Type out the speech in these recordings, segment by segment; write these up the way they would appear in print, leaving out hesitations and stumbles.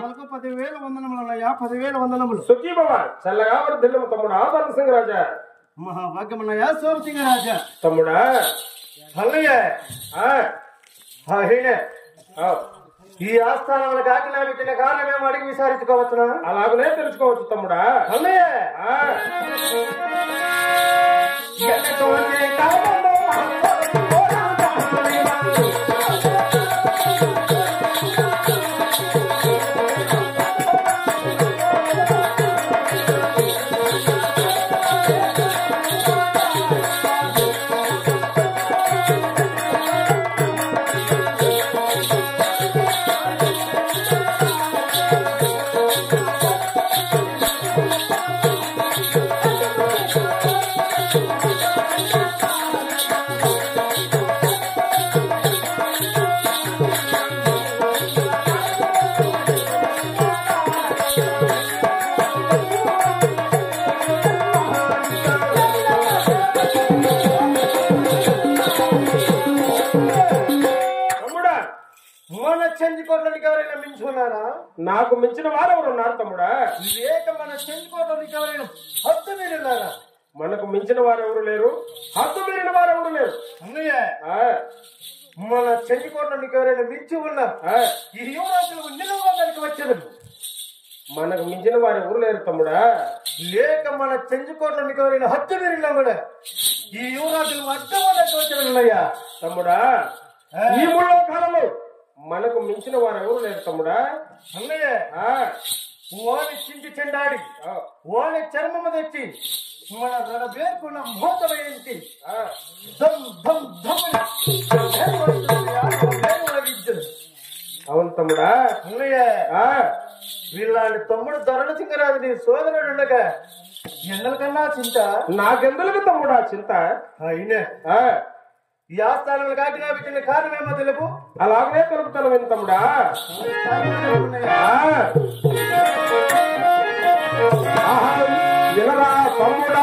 మనకు 10,000 వందనములయ్యా, 10,000 వందనములు. సుఖీ బాబా చల్లగా వర్ధిల్లుము తమ్ముడా ధర్మసింగ్ రాజా. మహాభాగ్యమన్నయ్యా సోరసింగ రాజా. తమ్ముడా అన్నయ్య ఈ ఆస్థానాలకు ఆజ్ఞాపించిన కారణమేమో అడిగి విచారించుకోవచ్చునా? అలాగనే తెలుసుకోవచ్చు తమ్ముడా. అన్నయ్య చెంచుకోవడానికి ఎవరైనా మించుకున్నారా? నాకు మించిన వారు ఎవరు ఉన్నారు తమ్ముడా? లేక మన చెంచుకోవడానికి ఎవరైనా హద్దు మీరున్నారా? మనకు మించిన వారు ఎవరు లేరు, హద్దు మీరిన వారు ఎవరు లేరు. అన్నయ్య మన చెంచుకోవడానికి ఎవరైనా మించి ఉన్నా ఈ యువరాజులు నిలవడానికి వచ్చేది. మనకు మించిన వారు ఎవరు లేరు తమ్ముడా. లేక మన చెంచుకోవడానికి ఎవరైనా హద్దు మీరినా కూడా ఈ యువరాజులు అడ్డవాళ్ళకి వచ్చేదన్నయ్యా. తమ్ముడా ఈ మూడో కాలంలో మనకు మించిన వారు ఎవరు లేరు తమ్ముడా. అన్నయ్య ఓని చింటి చెండాడి ఓని చర్మము తెచ్చి మన రణ పేర్కొన్న మూత వేయించి అవును తమ్ముడా. అన్నయ్య వీళ్ళని తమ్ముడు ధరణ సింగరాజు నీ సోదరుడు ఉండగా ఎండల కన్నా చింత నాకెందుకు తమ్ముడా చింత? అయినా ఈ ఆస్థానాలు కాకినాపించిన కారణమేమో తెలుపు. అలాగనే తెలుపుతాను విను తమ్ముడా. వినరా తమ్ముడా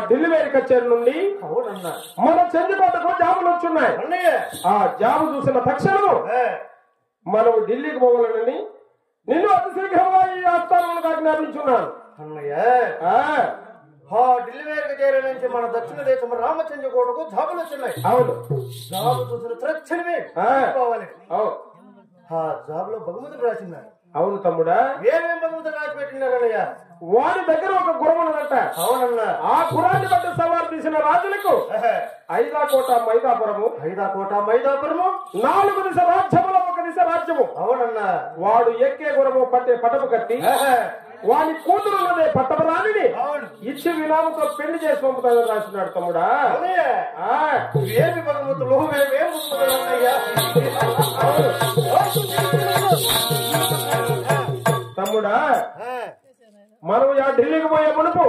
ఢిల్లీ కచేరి నుండి మన చెందిపాటకు జాబులు వచ్చున్నాయి. ఆ జాబు చూసిన తక్షణం మనం ఢిల్లీకి పోవాలని నిన్ను అతి శీఘ్రంగా ఈ ఆస్థానాలకు ఆజ్ఞాపించున్నాను. ఢిల్లీ కచేరి నుంచి మన దక్షిణ దేశం రామచంద్ర కోటకు జాబులు వచ్చినాయి. అవును జాబు చూసిన తక్షణమే పోవాలి. జాబులో బహుమతులు రాసిందా? అవును తమ్ముడా. ఏమేమి బహుమతులు రాసి పెట్టినారయ్యా? వాడి దగ్గర ఒక గుర్రమున్నదంట. అవునన్నా. ఆ గుర్రాన్ని బట్టి సవారు తీసిన రాజులకు 5 కోట మైదాపురము 4 దిశ రాజ్యములో 1 దిశ రాజ్యము. అవునన్నా. వాడు ఎక్కే గుర్రము పట్టే పటపు కట్టి వాడి కూతురున్నదే పట్టపరాని ఇచ్చి వినామతో పెళ్లి చేసి పంపుతానని రాసినాడు తమ్ముడా. ఏమి బహుమతులు తమ్ముడా. మనం ఢిల్లీకి పోయే మునుపు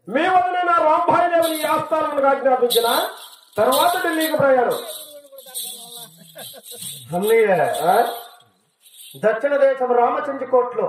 మీ వదిలిన రాంభాయి దేవుని ఈ ఆస్థానాలను ఆజ్ఞాపించిన తర్వాత ఢిల్లీకి ప్రయాణం. దక్షిణ దేశం రామచంద్ర కోట్లో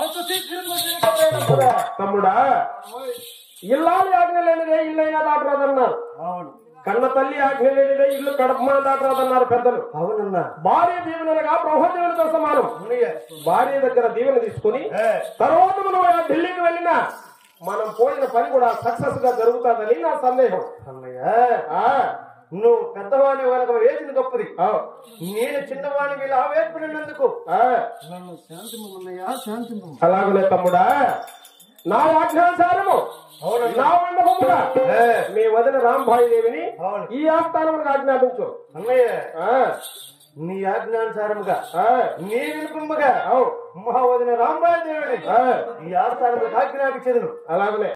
అంత శీఘ్రంగా తమ్ముడా ఇల్లాలి ఆజ్ఞ లేనిదే ఇల్లైనా దాటరాదన్నారు. అవును. కన్న తల్లి ఆజ్ఞ లేనిదే ఇల్లు కడపమా దాటరాదన్నారు పెద్దలు. అవునన్నా. భార్య దీవెనగా బ్రహ్మదేవునితో సమానం. భార్య దగ్గర దీవెన తీసుకుని తర్వాత మనం ఢిల్లీకి వెళ్ళినా మనం పోయిన పని కూడా సక్సెస్ గా జరుగుతుందని నా సందేహం. నువ్వు పెద్దవాణి వాళ్ళకి వేసిన గొప్పది, నేను చిన్నవాణి వీళ్ళు ఆవేర్పడినందుకు నన్ను శాంతింపు. అలాగనే తమ్ముడా నా ఆజ్ఞానుసారము నా మండపముగా మీ వదిన రాంబాయి దేవిని ఈ ఆస్థానములకు ఆజ్ఞాపించు. అన్నయ్య నీ ఆజ్ఞానుసారముగా నీ వినుపముగా మా వదిన రాంబాయి దేవిని ఈ ఆస్థానములకు ఆజ్ఞాపించదును. అలాగనే